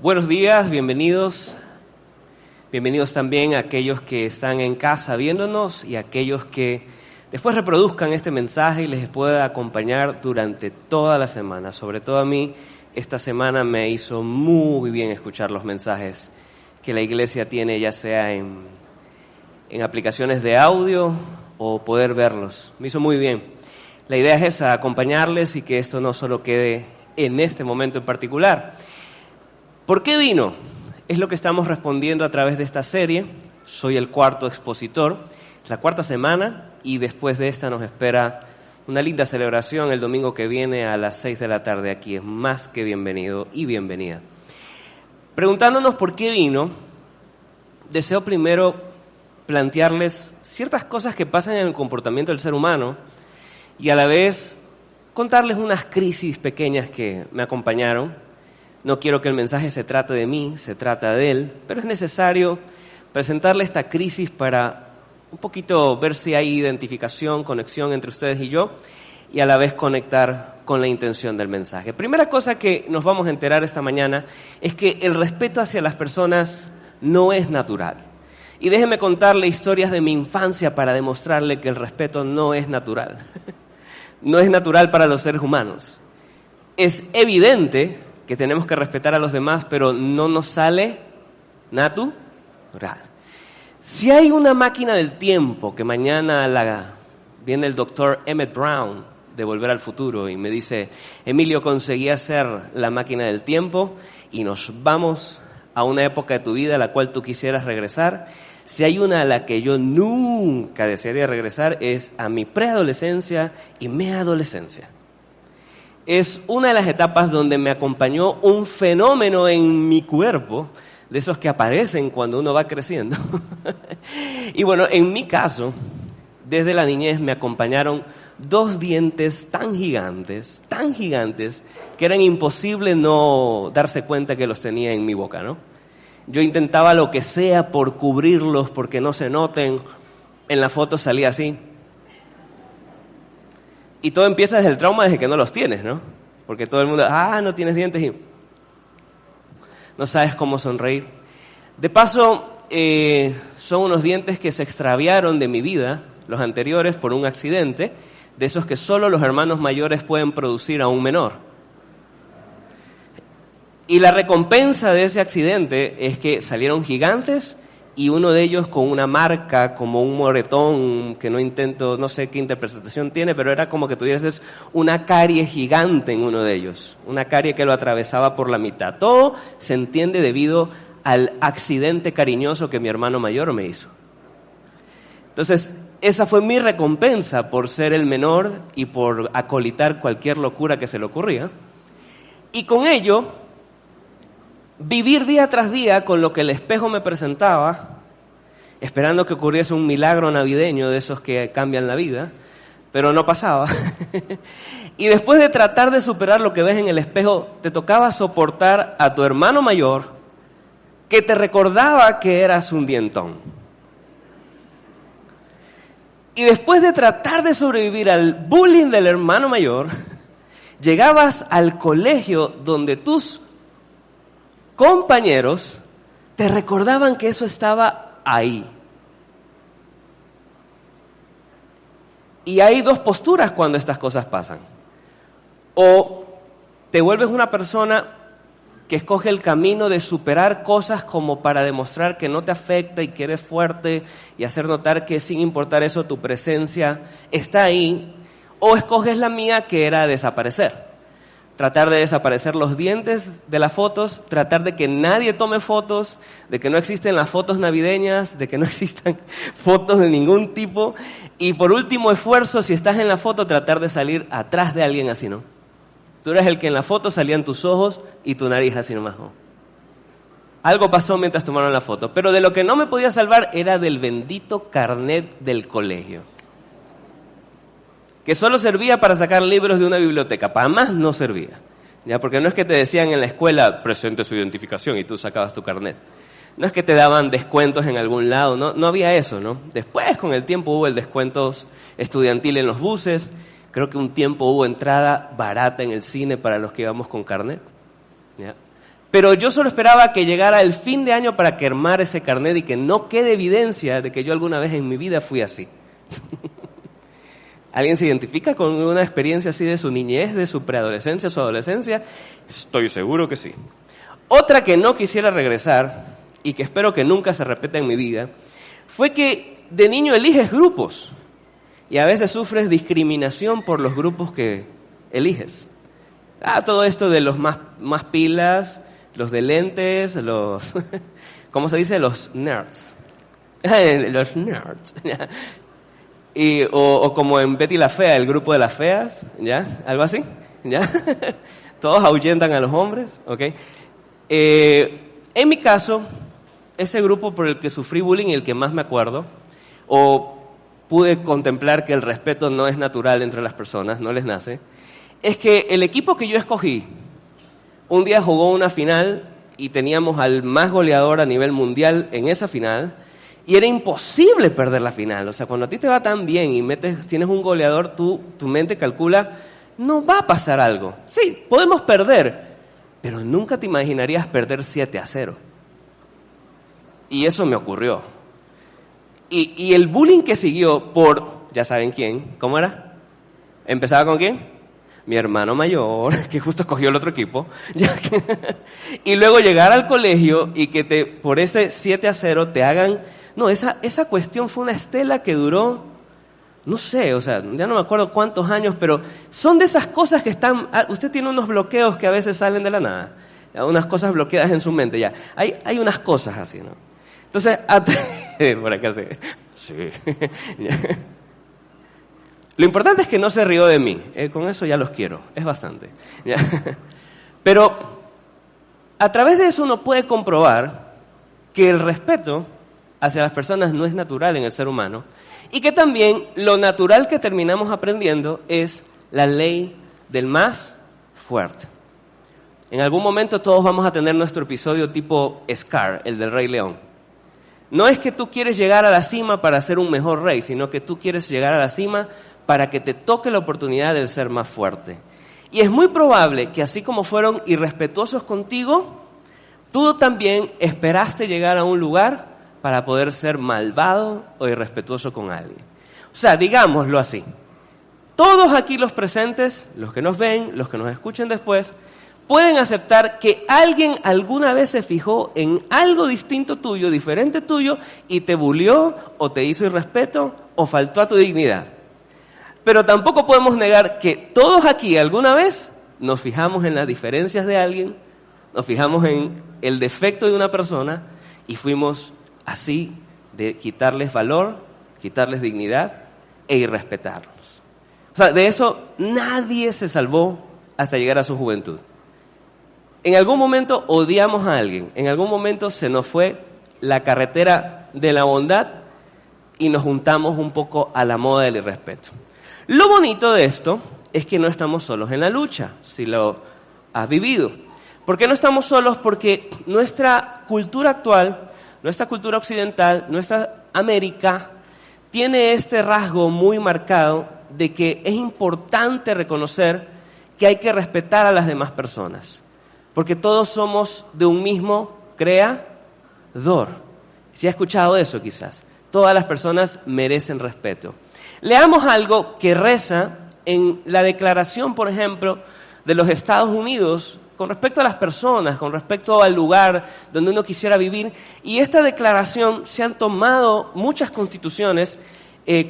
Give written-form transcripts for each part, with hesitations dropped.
Buenos días, bienvenidos. Bienvenidos también a aquellos que están en casa viéndonos y a aquellos que después reproduzcan este mensaje y les pueda acompañar durante toda la semana. Sobre todo a mí, esta semana me hizo muy bien escuchar los mensajes que la iglesia tiene, ya sea en aplicaciones de audio o poder verlos. Me hizo muy bien. La idea es esa, acompañarles y que esto no solo quede en este momento en particular. ¿Por qué vino? Es lo que estamos respondiendo a través de esta serie. Soy el cuarto expositor, la cuarta semana, y después de esta nos espera una linda celebración el domingo que viene a las 6 de la tarde aquí. Es más que bienvenido y bienvenida. Preguntándonos por qué vino, deseo primero plantearles ciertas cosas que pasan en el comportamiento del ser humano y a la vez contarles unas crisis pequeñas que me acompañaron. No quiero que el mensaje se trate de mí, se trata de él, pero es necesario presentarle esta crisis para un poquito ver si hay identificación, conexión entre ustedes y yo, y a la vez conectar con la intención del mensaje. Primera cosa que nos vamos a enterar esta mañana es que el respeto hacia las personas no es natural. Y déjenme contarle historias de mi infancia para demostrarle que el respeto no es natural. No es natural para los seres humanos. Es evidente que tenemos que respetar a los demás, pero no nos sale natural. Si hay una máquina del tiempo, que mañana viene el doctor Emmett Brown de Volver al Futuro y me dice, Emilio, conseguí hacer la máquina del tiempo y nos vamos a una época de tu vida a la cual tú quisieras regresar. Si hay una a la que yo nunca desearía regresar es a mi preadolescencia y mi adolescencia. Es una de las etapas donde me acompañó un fenómeno en mi cuerpo, de esos que aparecen cuando uno va creciendo. Y bueno, en mi caso, desde la niñez me acompañaron dos dientes tan gigantes, que eran imposible no darse cuenta que los tenía en mi boca, ¿no? Yo intentaba lo que sea por cubrirlos, porque no se noten. En la foto salía así. Y todo empieza desde el trauma desde que no los tienes, ¿no? Porque todo el mundo, no tienes dientes y no sabes cómo sonreír. De paso, son unos dientes que se extraviaron de mi vida, los anteriores, por un accidente, de esos que solo los hermanos mayores pueden producir a un menor. Y la recompensa de ese accidente es que salieron gigantes y uno de ellos con una marca, como un moretón, que no sé qué interpretación tiene, pero era como que tuvieses una carie gigante en uno de ellos, una carie que lo atravesaba por la mitad. Todo se entiende debido al accidente cariñoso que mi hermano mayor me hizo. Entonces, esa fue mi recompensa por ser el menor y por acolitar cualquier locura que se le ocurría. Y con ello, vivir día tras día con lo que el espejo me presentaba, esperando que ocurriese un milagro navideño de esos que cambian la vida, pero no pasaba. Y después de tratar de superar lo que ves en el espejo, te tocaba soportar a tu hermano mayor que te recordaba que eras un dientón. Y después de tratar de sobrevivir al bullying del hermano mayor, llegabas al colegio donde tus compañeros te recordaban que eso estaba ahí. Y hay dos posturas cuando estas cosas pasan. O te vuelves una persona que escoge el camino de superar cosas como para demostrar que no te afecta y que eres fuerte y hacer notar que sin importar eso tu presencia está ahí. O escoges la mía, que era desaparecer. Tratar de desaparecer los dientes de las fotos, tratar de que nadie tome fotos, de que no existen las fotos navideñas, de que no existan fotos de ningún tipo. Y por último esfuerzo, si estás en la foto, tratar de salir atrás de alguien así, ¿no? Tú eres el que en la foto salían tus ojos y tu nariz así nomás, ¿no? Algo pasó mientras tomaron la foto, pero de lo que no me podía salvar era del bendito carnet del colegio, que solo servía para sacar libros de una biblioteca, para más no servía, ya, porque no es que te decían en la escuela, presente su identificación, y tú sacabas tu carnet. No es que te daban descuentos en algún lado, no había eso, ¿no? Después, con el tiempo, hubo el descuento estudiantil en los buses. Creo que un tiempo hubo entrada barata en el cine para los que íbamos con carnet, ¿ya? Pero yo solo esperaba que llegara el fin de año para quemar ese carnet y que no quede evidencia de que yo alguna vez en mi vida fui así. ¿Alguien se identifica con una experiencia así de su niñez, de su preadolescencia, su adolescencia? Estoy seguro que sí. Otra que no quisiera regresar y que espero que nunca se repita en mi vida fue que de niño eliges grupos y a veces sufres discriminación por los grupos que eliges. Todo esto de los más pilas, los de lentes, los, ¿cómo se dice? Los nerds. Los nerds. O como en Betty la Fea, el grupo de las feas, ¿ya? Algo así, ¿ya? Todos ahuyentan a los hombres, ¿ok? En mi caso, ese grupo por el que sufrí bullying y el que más me acuerdo, o pude contemplar que el respeto no es natural entre las personas, no les nace, es que el equipo que yo escogí, un día jugó una final y teníamos al más goleador a nivel mundial en esa final, y era imposible perder la final. O sea, cuando a ti te va tan bien y tienes un goleador, tu mente calcula, no va a pasar algo. Sí, podemos perder, pero nunca te imaginarías perder 7-0. Y eso me ocurrió. Y el bullying que siguió por, ya saben quién, ¿cómo era? ¿Empezaba con quién? Mi hermano mayor, que justo escogió el otro equipo. Y luego llegar al colegio y que por ese 7-0 te hagan... No, esa cuestión fue una estela que duró, no sé, o sea, ya no me acuerdo cuántos años, pero son de esas cosas que están... Usted tiene unos bloqueos que a veces salen de la nada, unas cosas bloqueadas en su mente, ya. Hay unas cosas así, ¿no? Entonces, por acá sí. Lo importante es que no se rió de mí, con eso ya los quiero, es bastante. ¿Ya? Pero a través de eso uno puede comprobar que el respeto hacia las personas no es natural en el ser humano y que también lo natural que terminamos aprendiendo es la ley del más fuerte. En algún momento todos vamos a tener nuestro episodio tipo Scar, el del Rey León. No es que tú quieres llegar a la cima para ser un mejor rey, sino que tú quieres llegar a la cima para que te toque la oportunidad de ser más fuerte. Y es muy probable que así como fueron irrespetuosos contigo, tú también esperaste llegar a un lugar para poder ser malvado o irrespetuoso con alguien. O sea, digámoslo así. Todos aquí los presentes, los que nos ven, los que nos escuchen después, pueden aceptar que alguien alguna vez se fijó en algo distinto tuyo, diferente tuyo, y te bullió o te hizo irrespeto o faltó a tu dignidad. Pero tampoco podemos negar que todos aquí alguna vez nos fijamos en las diferencias de alguien, nos fijamos en el defecto de una persona y fuimos así de quitarles valor, quitarles dignidad e irrespetarlos. O sea, de eso nadie se salvó hasta llegar a su juventud. En algún momento odiamos a alguien, en algún momento se nos fue la carretera de la bondad y nos juntamos un poco a la moda del irrespeto. Lo bonito de esto es que no estamos solos en la lucha, si lo has vivido. ¿Por qué no estamos solos? Porque nuestra cultura actual, nuestra cultura occidental, nuestra América, tiene este rasgo muy marcado de que es importante reconocer que hay que respetar a las demás personas. Porque todos somos de un mismo creador. ¿Sí ha escuchado eso quizás? Todas las personas merecen respeto. Leamos algo que reza en la declaración, por ejemplo, de los Estados Unidos con respecto a las personas, con respecto al lugar donde uno quisiera vivir. Y esta declaración se han tomado muchas constituciones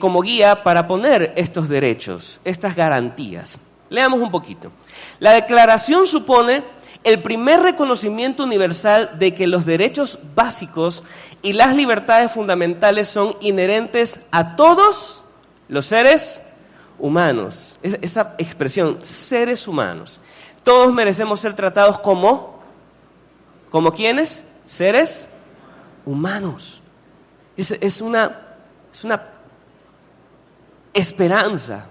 como guía para poner estos derechos, estas garantías. Leamos un poquito. La declaración supone el primer reconocimiento universal de que los derechos básicos y las libertades fundamentales son inherentes a todos los seres humanos. Esa expresión, seres humanos. Todos merecemos ser tratados ¿como quiénes? Seres humanos. Es una esperanza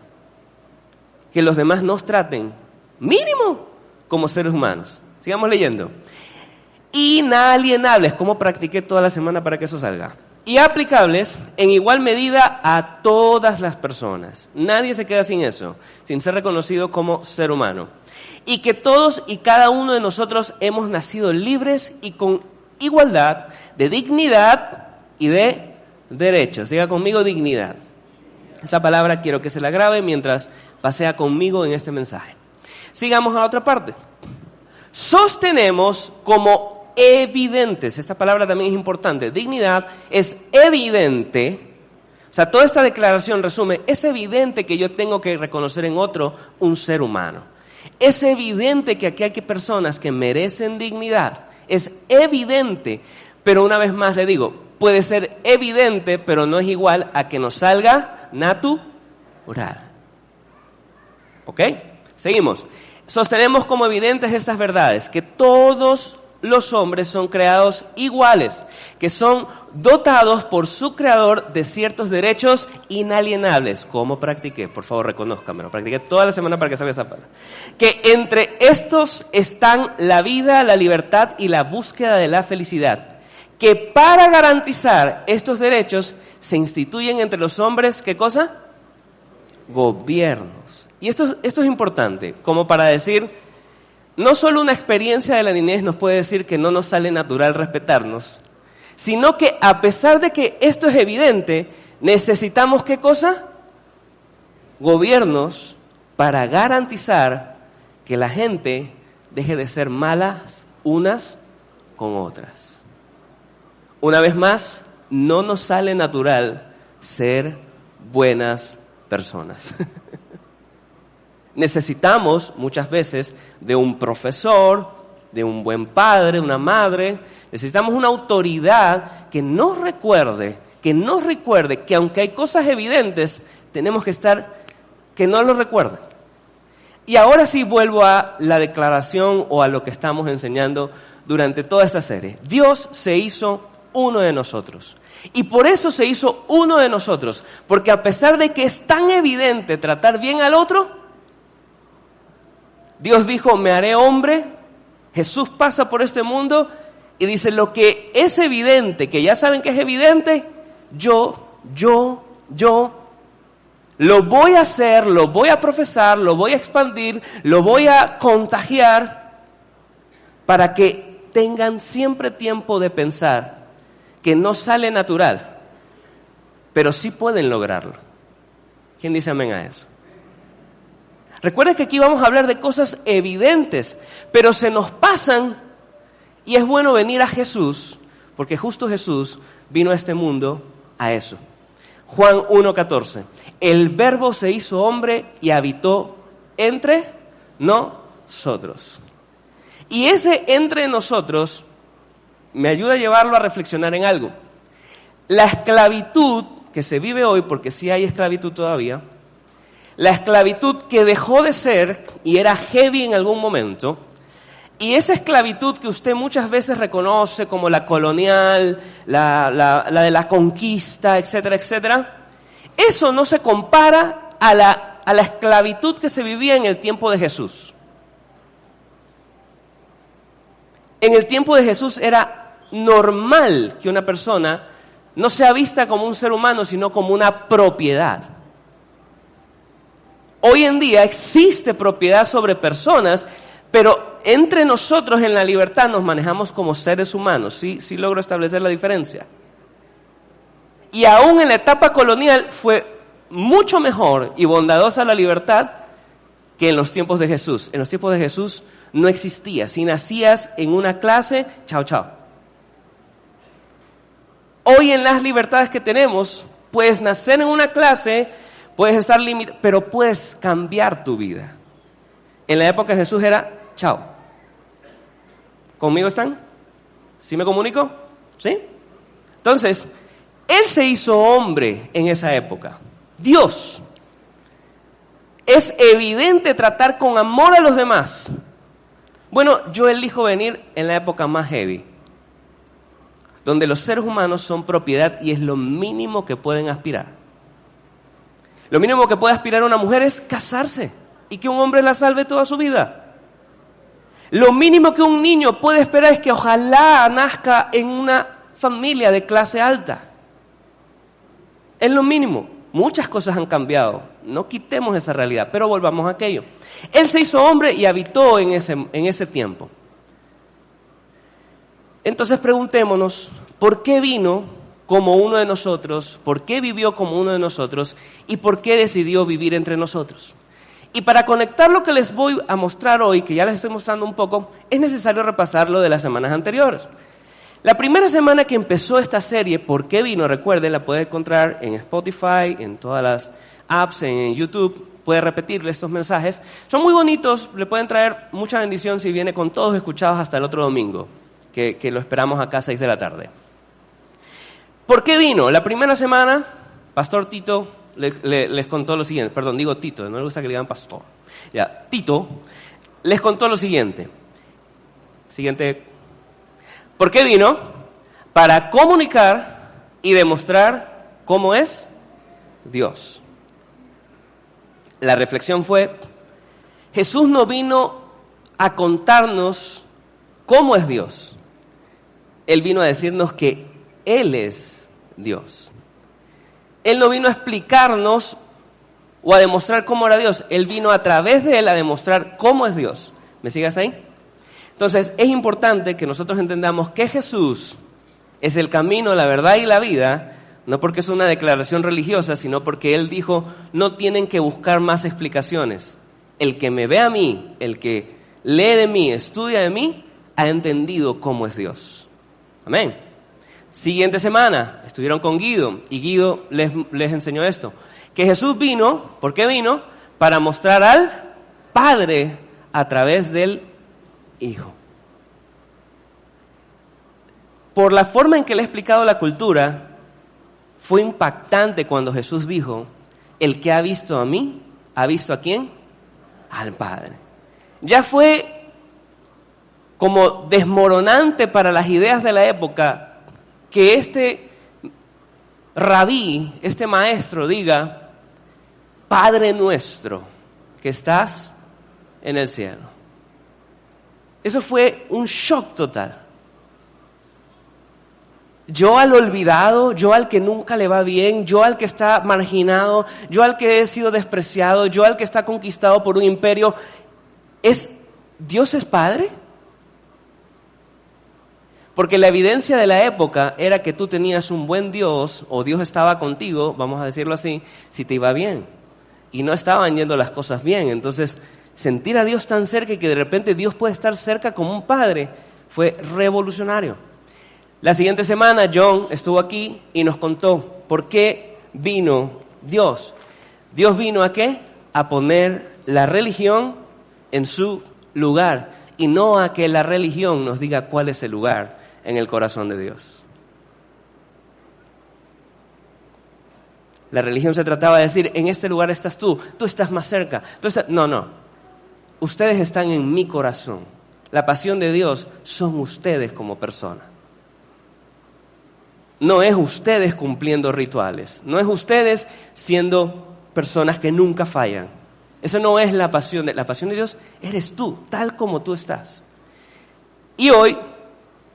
que los demás nos traten mínimo como seres humanos. Sigamos leyendo. Inalienables, como practiqué toda la semana para que eso salga. y aplicables en igual medida a todas las personas. Nadie se queda sin eso, sin ser reconocido como ser humano. Y que todos y cada uno de nosotros hemos nacido libres y con igualdad de dignidad y de derechos. Diga conmigo dignidad. Esa palabra quiero que se la grabe mientras pasea conmigo en este mensaje. Sigamos a otra parte. Sostenemos como evidentes, esta palabra también es importante, dignidad es evidente, o sea, toda esta declaración resume, es evidente que yo tengo que reconocer en otro un ser humano. Es evidente que aquí hay personas que merecen dignidad, es evidente, pero una vez más le digo, puede ser evidente, pero no es igual a que nos salga natural. ¿Ok? Seguimos. Sostenemos como evidentes estas verdades, que todos los hombres son creados iguales, que son dotados por su creador de ciertos derechos inalienables. ¿Cómo practiqué? Por favor, reconózcamelo. Practiqué toda la semana para que salga esa palabra. Que entre estos están la vida, la libertad y la búsqueda de la felicidad. Que para garantizar estos derechos se instituyen entre los hombres, ¿qué cosa? Gobiernos. Y esto es importante, como para decir, no solo una experiencia de la niñez nos puede decir que no nos sale natural respetarnos, sino que a pesar de que esto es evidente, necesitamos ¿qué cosa? Gobiernos para garantizar que la gente deje de ser malas unas con otras. Una vez más, no nos sale natural ser buenas personas. Necesitamos muchas veces de un profesor, de un buen padre, una madre. Necesitamos una autoridad que nos recuerde que aunque hay cosas evidentes, tenemos que estar, que no lo recuerden. Y ahora sí vuelvo a la declaración o a lo que estamos enseñando durante toda esta serie. Dios se hizo uno de nosotros. Y por eso se hizo uno de nosotros. Porque a pesar de que es tan evidente tratar bien al otro, Dios dijo, me haré hombre. Jesús pasa por este mundo y dice, lo que es evidente, que ya saben que es evidente, yo, lo voy a hacer, lo voy a profesar, lo voy a expandir, lo voy a contagiar, para que tengan siempre tiempo de pensar que no sale natural, pero sí pueden lograrlo. ¿Quién dice amén a eso? Recuerden que aquí vamos a hablar de cosas evidentes, pero se nos pasan y es bueno venir a Jesús, porque justo Jesús vino a este mundo a eso. Juan 1:14, el Verbo se hizo hombre y habitó entre nosotros. Y ese entre nosotros me ayuda a llevarlo a reflexionar en algo. La esclavitud que se vive hoy, porque sí hay esclavitud todavía, la esclavitud que dejó de ser y era heavy en algún momento, y esa esclavitud que usted muchas veces reconoce como la colonial, la de la conquista, etcétera, etcétera, eso no se compara a la esclavitud que se vivía en el tiempo de Jesús. En el tiempo de Jesús era normal que una persona no sea vista como un ser humano, sino como una propiedad. Hoy en día existe propiedad sobre personas, pero entre nosotros en la libertad nos manejamos como seres humanos. Sí logro establecer la diferencia. Y aún en la etapa colonial fue mucho mejor y bondadosa la libertad que en los tiempos de Jesús. En los tiempos de Jesús no existía. Si nacías en una clase, chao, chao. Hoy en las libertades que tenemos, puedes nacer en una clase, puedes estar limitado, pero puedes cambiar tu vida. En la época de Jesús era chao. ¿Conmigo están? ¿Sí me comunico? ¿Sí? Entonces, Él se hizo hombre en esa época. Dios. Es evidente tratar con amor a los demás. Bueno, yo elijo venir en la época más heavy, donde los seres humanos son propiedad y es lo mínimo que pueden aspirar. Lo mínimo que puede aspirar una mujer es casarse y que un hombre la salve toda su vida. Lo mínimo que un niño puede esperar es que ojalá nazca en una familia de clase alta. Es lo mínimo. Muchas cosas han cambiado. No quitemos esa realidad, pero volvamos a aquello. Él se hizo hombre y habitó en ese tiempo. Entonces preguntémonos, ¿por qué vino como uno de nosotros? ¿Por qué vivió como uno de nosotros? ¿Y por qué decidió vivir entre nosotros? Y para conectar lo que les voy a mostrar hoy, que ya les estoy mostrando un poco, es necesario repasar lo de las semanas anteriores. La primera semana que empezó esta serie, ¿por qué vino? Recuerden, la puede encontrar en Spotify, en todas las apps, en YouTube. Puede repetirle estos mensajes. Son muy bonitos, le pueden traer mucha bendición si viene con todos escuchados hasta el otro domingo, que lo esperamos acá a 6 de la tarde. ¿Por qué vino? La primera semana, Pastor Tito les contó lo siguiente. Perdón, digo Tito, no le gusta que le digan pastor. Ya, Tito les contó lo siguiente. ¿Por qué vino? Para comunicar y demostrar cómo es Dios. La reflexión fue, Jesús no vino a contarnos cómo es Dios. Él vino a decirnos que Él es Dios. Él no vino a explicarnos o a demostrar cómo era Dios. Él vino a través de Él a demostrar cómo es Dios. ¿Me sigues ahí? Entonces, es importante que nosotros entendamos que Jesús es el camino, la verdad y la vida, no porque es una declaración religiosa, sino porque Él dijo, no tienen que buscar más explicaciones. El que me ve a mí, el que lee de mí, estudia de mí, ha entendido cómo es Dios. Amén. Siguiente semana, estuvieron con Guido, y Guido les enseñó esto, que Jesús vino, ¿por qué vino? Para mostrar al Padre a través del Hijo. Por la forma en que le he explicado la cultura, fue impactante cuando Jesús dijo, el que ha visto a mí, ¿ha visto a quién? Al Padre. Ya fue como desmoronante para las ideas de la época que este rabí, este maestro diga, Padre nuestro, que estás en el cielo. Eso fue un shock total. Yo al olvidado, yo al que nunca le va bien, yo al que está marginado, yo al que he sido despreciado, yo al que está conquistado por un imperio, ¿Dios es Padre? Porque la evidencia de la época era que tú tenías un buen Dios, o Dios estaba contigo, vamos a decirlo así, si te iba bien. Y no estaban yendo las cosas bien. Entonces, sentir a Dios tan cerca y que de repente Dios puede estar cerca como un padre, fue revolucionario. La siguiente semana John estuvo aquí y nos contó por qué vino Dios. Dios vino ¿a qué? A poner la religión en su lugar y no a que la religión nos diga cuál es el lugar en el corazón de Dios. La religión se trataba de decir, en este lugar estás tú estás más cerca. No. Ustedes están en mi corazón. La pasión de Dios son ustedes como personas. No es ustedes cumpliendo rituales. No es ustedes siendo personas que nunca fallan. Eso no es la pasión de Dios. Eres tú, tal como tú estás. Y hoy,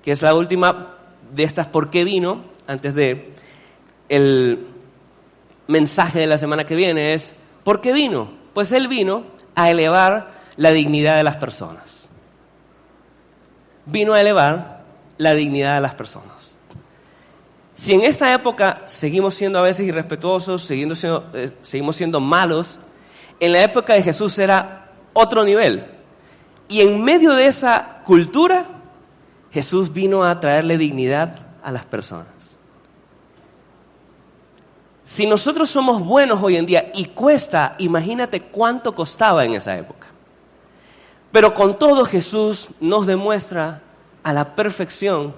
que es la última de estas ¿por qué vino? Antes de el mensaje de la semana que viene es ¿por qué vino? Pues Él vino a elevar la dignidad de las personas. Vino a elevar la dignidad de las personas. Si en esta época seguimos siendo a veces irrespetuosos, seguimos siendo malos, en la época de Jesús era otro nivel. Y en medio de esa cultura, Jesús vino a traerle dignidad a las personas. Si nosotros somos buenos hoy en día y cuesta, imagínate cuánto costaba en esa época. Pero con todo Jesús nos demuestra a la perfección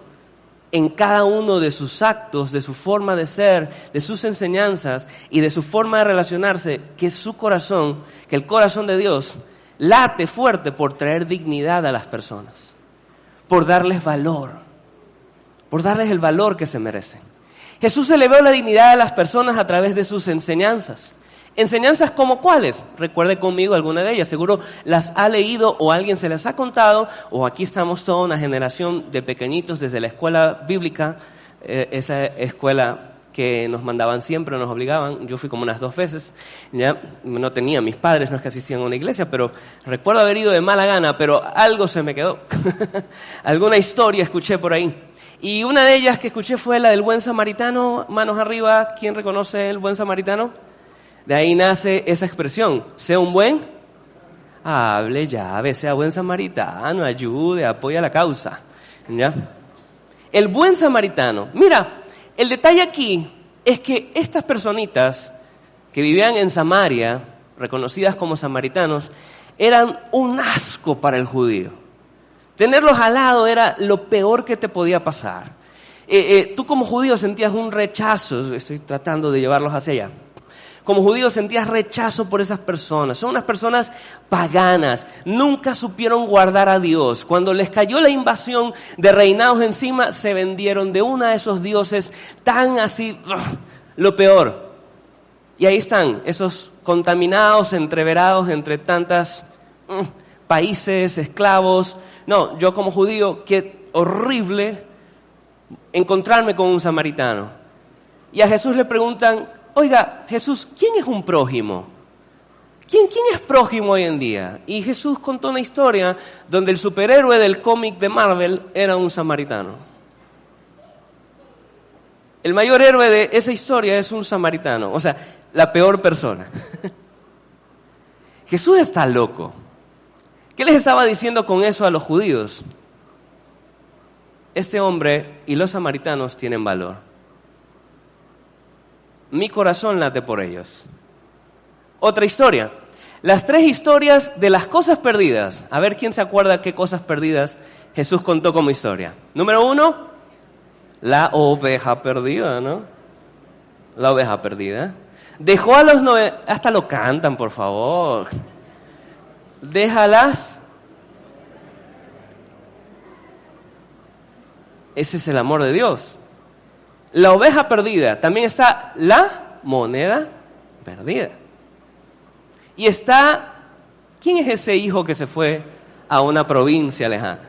en cada uno de sus actos, de su forma de ser, de sus enseñanzas y de su forma de relacionarse, que su corazón, que el corazón de Dios late fuerte por traer dignidad a las personas, por darles valor, por darles el valor que se merecen. Jesús elevó la dignidad de las personas a través de sus enseñanzas. ¿Enseñanzas como cuáles? Recuerde conmigo alguna de ellas. Seguro las ha leído o alguien se las ha contado, o aquí estamos toda una generación de pequeñitos desde la escuela bíblica, esa escuela que nos mandaban siempre, nos obligaban. Yo fui como unas 2 veces, ya no tenía mis padres, no es que asistían a una iglesia, pero recuerdo haber ido de mala gana, pero algo se me quedó. Alguna historia escuché por ahí. Y una de ellas que escuché fue la del buen samaritano. Manos arriba, ¿quién reconoce el buen samaritano? De ahí nace esa expresión, sea un buen, hable, llave, sea buen samaritano, ayude, apoya la causa. ¿Ya? El buen samaritano. Mira, el detalle aquí es que estas personitas que vivían en Samaria, reconocidas como samaritanos, eran un asco para el judío. Tenerlos al lado era lo peor que te podía pasar. Tú como judío sentías un rechazo, estoy tratando de llevarlos hacia allá. Como judío sentías rechazo por esas personas. Son unas personas paganas. Nunca supieron guardar a Dios. Cuando les cayó la invasión de reinados encima, se vendieron de uno de esos dioses tan así, lo peor. Y ahí están, esos contaminados, entreverados entre tantas países, esclavos. No, yo como judío, qué horrible encontrarme con un samaritano. Y a Jesús le preguntan, oiga, Jesús, ¿quién es un prójimo? ¿Quién es prójimo hoy en día? Y Jesús contó una historia donde el superhéroe del cómic de Marvel era un samaritano. El mayor héroe de esa historia es un samaritano, o sea, la peor persona. Jesús está loco. ¿Qué les estaba diciendo con eso a los judíos? Este hombre y los samaritanos tienen valor. Mi corazón late por ellos. Otra historia. Las 3 historias de las cosas perdidas. A ver quién se acuerda qué cosas perdidas Jesús contó como historia. Número 1, la oveja perdida, ¿no? La oveja perdida. Dejó a los 9... Hasta lo cantan, por favor. Déjalas. Ese es el amor de Dios. La oveja perdida. También está la moneda perdida. Y está, ¿quién es ese hijo que se fue a una provincia lejana?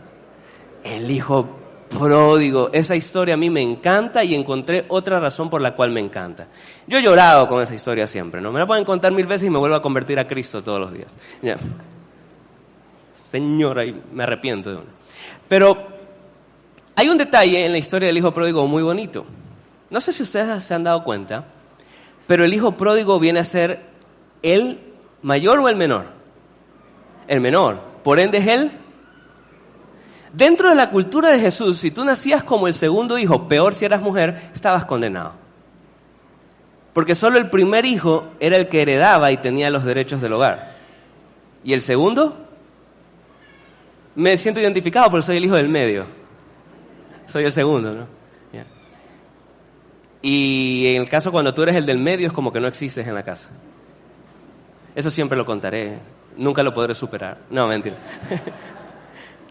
El hijo pródigo. Esa historia a mí me encanta y encontré otra razón por la cual me encanta. Yo he llorado con esa historia siempre, ¿no? Me la pueden contar 1000 veces y me vuelvo a convertir a Cristo todos los días. Ya. Señora, me arrepiento de uno. Pero hay un detalle en la historia del hijo pródigo muy bonito. No sé si ustedes se han dado cuenta, pero el hijo pródigo viene a ser el mayor o el menor. El menor. Por ende es él. Dentro de la cultura de Jesús, si tú nacías como el segundo hijo, peor si eras mujer, estabas condenado. Porque solo el primer hijo era el que heredaba y tenía los derechos del hogar. ¿Y el segundo? Me siento identificado porque soy el hijo del medio. Soy el segundo, ¿no? Yeah. Y en el caso cuando tú eres el del medio es como que no existes en la casa. Eso siempre lo contaré. Nunca lo podré superar. No, mentira.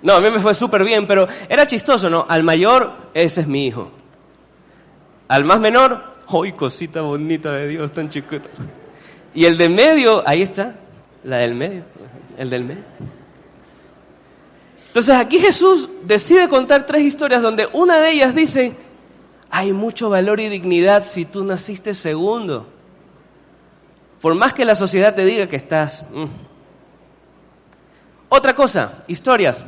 No, a mí me fue súper bien, pero era chistoso, ¿no? Al mayor, ese es mi hijo. Al más menor, ¡ay, cosita bonita de Dios, tan chiquita! Y el del medio, ahí está, la del medio, el del medio. Entonces aquí Jesús decide contar 3 historias donde una de ellas dice, hay mucho valor y dignidad si tú naciste segundo. Por más que la sociedad te diga que estás... Otra cosa, historias,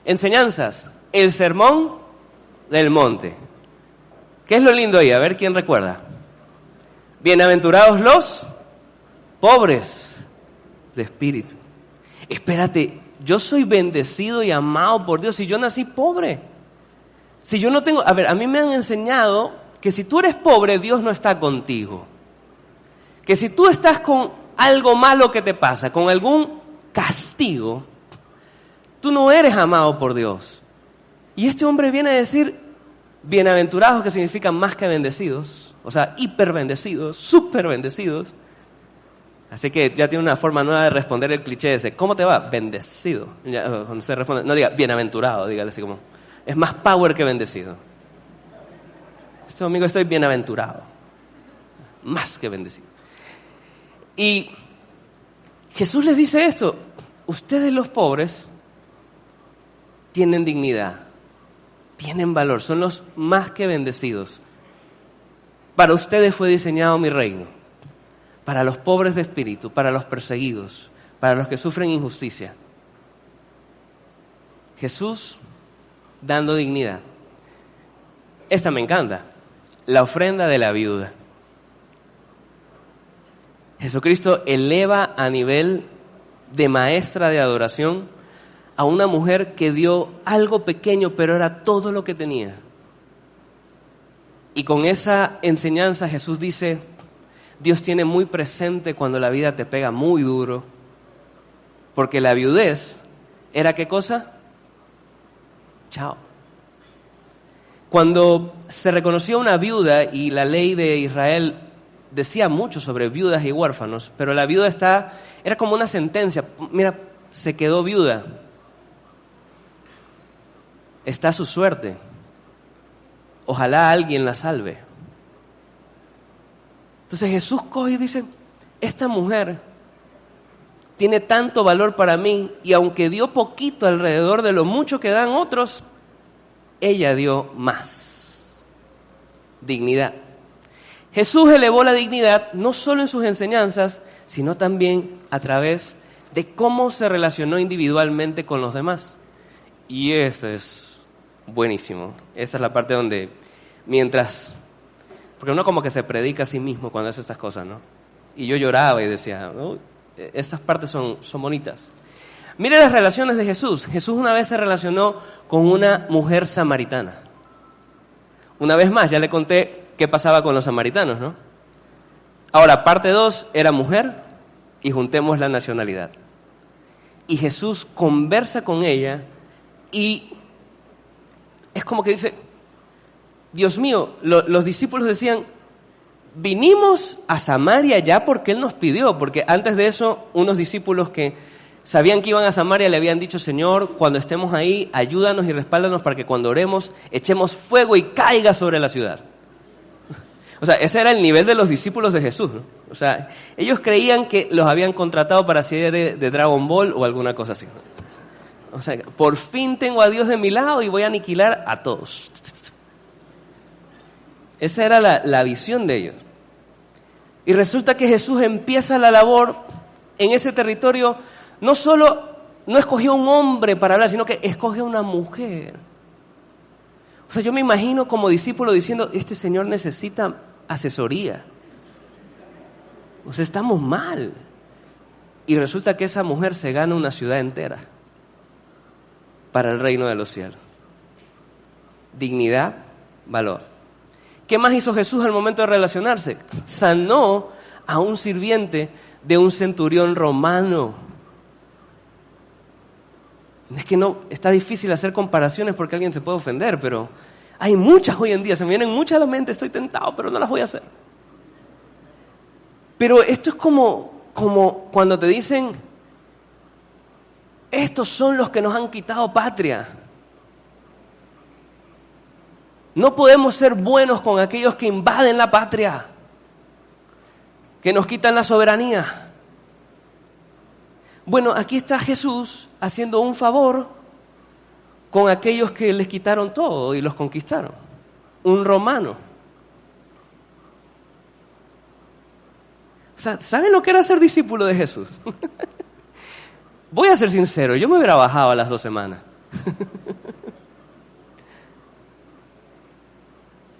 enseñanzas, el sermón del monte. ¿Qué es lo lindo ahí? A ver quién recuerda. Bienaventurados los pobres de espíritu. Espérate, yo soy bendecido y amado por Dios si yo nací pobre. Si yo no tengo... A ver, a mí me han enseñado que si tú eres pobre, Dios no está contigo. Que si tú estás con algo malo que te pasa, con algún castigo, tú no eres amado por Dios. Y este hombre viene a decir, bienaventurados, que significan más que bendecidos, o sea, hiper bendecidos, súper bendecidos. Así que ya tiene una forma nueva de responder el cliché ese, ¿cómo te va? Bendecido. Ya, cuando se responde, no diga bienaventurado, dígale así como, es más power que bendecido. Este domingo estoy bienaventurado, más que bendecido. Y Jesús les dice esto, ustedes los pobres tienen dignidad, tienen valor, son los más que bendecidos. Para ustedes fue diseñado mi reino, para los pobres de espíritu, para los perseguidos, para los que sufren injusticia. Jesús dando dignidad. Esta me encanta, la ofrenda de la viuda. Jesucristo eleva a nivel de maestra de adoración a una mujer que dio algo pequeño, pero era todo lo que tenía. Y con esa enseñanza Jesús dice, Dios tiene muy presente cuando la vida te pega muy duro, porque la viudez era ¿qué cosa? Chao. Cuando se reconoció una viuda, y la ley de Israel decía mucho sobre viudas y huérfanos, pero la viuda era como una sentencia. Mira, se quedó viuda. Está a su suerte. Ojalá alguien la salve. Entonces Jesús coge y dice, esta mujer tiene tanto valor para mí, y aunque dio poquito alrededor de lo mucho que dan otros, ella dio más. Dignidad. Jesús elevó la dignidad no solo en sus enseñanzas, sino también a través de cómo se relacionó individualmente con los demás. Y esto es buenísimo. Esta es la parte donde, porque uno como que se predica a sí mismo cuando hace estas cosas, ¿no? Y yo lloraba y decía, "Oh, estas partes son bonitas". Mire las relaciones de Jesús. Jesús una vez se relacionó con una mujer samaritana. Una vez más, ya le conté qué pasaba con los samaritanos, ¿no? Ahora, parte 2 era mujer, y juntemos la nacionalidad. Y Jesús conversa con ella y es como que dice, Dios mío, los discípulos decían, vinimos a Samaria ya porque Él nos pidió, porque antes de eso unos discípulos que sabían que iban a Samaria le habían dicho, Señor, cuando estemos ahí, ayúdanos y respáldanos para que cuando oremos echemos fuego y caiga sobre la ciudad. O sea, ese era el nivel de los discípulos de Jesús, ¿no? O sea, ellos creían que los habían contratado para ser de Dragon Ball o alguna cosa así, ¿no? O sea, por fin tengo a Dios de mi lado y voy a aniquilar a todos. Esa era la visión de ellos. Y resulta que Jesús empieza la labor en ese territorio. No escogió un hombre para hablar, sino que escogió una mujer. O sea, yo me imagino como discípulo diciendo, este señor necesita asesoría. O sea, estamos mal. Y resulta que esa mujer se gana una ciudad entera para el reino de los cielos. Dignidad, valor. ¿Qué más hizo Jesús al momento de relacionarse? Sanó a un sirviente de un centurión romano. Es que no, está difícil hacer comparaciones porque alguien se puede ofender, pero hay muchas hoy en día, se me vienen muchas a la mente, estoy tentado, pero no las voy a hacer. Pero esto es como cuando te dicen, estos son los que nos han quitado patria. No podemos ser buenos con aquellos que invaden la patria, que nos quitan la soberanía. Bueno, aquí está Jesús haciendo un favor con aquellos que les quitaron todo y los conquistaron. Un romano. O sea, ¿saben lo que era ser discípulo de Jesús? Voy a ser sincero, yo me hubiera bajado a las 2 semanas.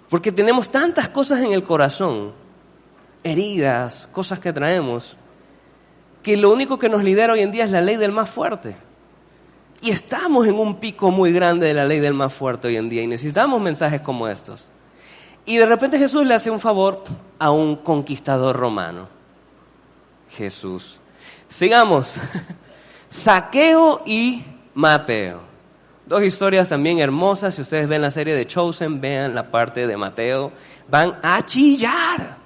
Porque tenemos tantas cosas en el corazón, heridas, cosas que traemos, que lo único que nos lidera hoy en día es la ley del más fuerte. Y estamos en un pico muy grande de la ley del más fuerte hoy en día y necesitamos mensajes como estos. Y de repente Jesús le hace un favor a un conquistador romano. Jesús. Sigamos. Zaqueo y Mateo. 2 historias también hermosas. Si ustedes ven la serie de Chosen, vean la parte de Mateo. Van a chillar.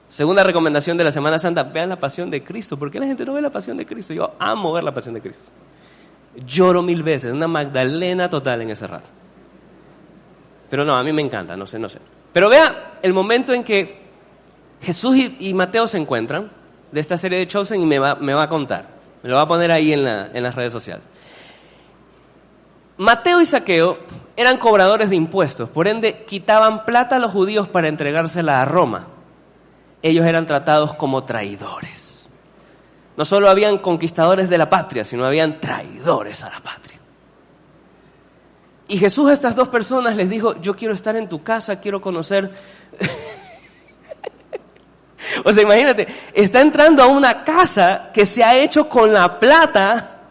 Segunda recomendación de la Semana Santa, vean la Pasión de Cristo. ¿Por qué la gente no ve la Pasión de Cristo? Yo amo ver la Pasión de Cristo. Lloro 1000 veces, una Magdalena total en ese rato. Pero no, a mí me encanta, no sé. Pero vea el momento en que Jesús y Mateo se encuentran de esta serie de Chosen y me va a contar. Me lo va a poner ahí en las redes sociales. Mateo y Zaqueo eran cobradores de impuestos, por ende quitaban plata a los judíos para entregársela a Roma. Ellos eran tratados como traidores. No solo habían conquistadores de la patria, sino habían traidores a la patria. Y Jesús a estas dos personas les dijo, yo quiero estar en tu casa, quiero conocer... O sea, imagínate, está entrando a una casa que se ha hecho con la plata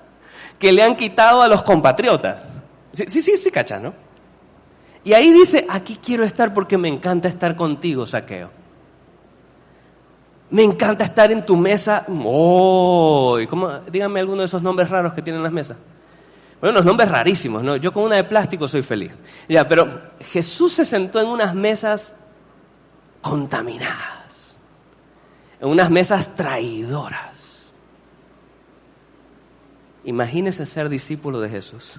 que le han quitado a los compatriotas. Sí, cachas, ¿no? Y ahí dice, aquí quiero estar porque me encanta estar contigo, Zaqueo. Me encanta estar en tu mesa. Oh, díganme alguno de esos nombres raros que tienen las mesas. Bueno, unos nombres rarísimos, ¿no? Yo con una de plástico soy feliz. Ya, pero Jesús se sentó en unas mesas contaminadas, en unas mesas traidoras. Imagínese ser discípulo de Jesús.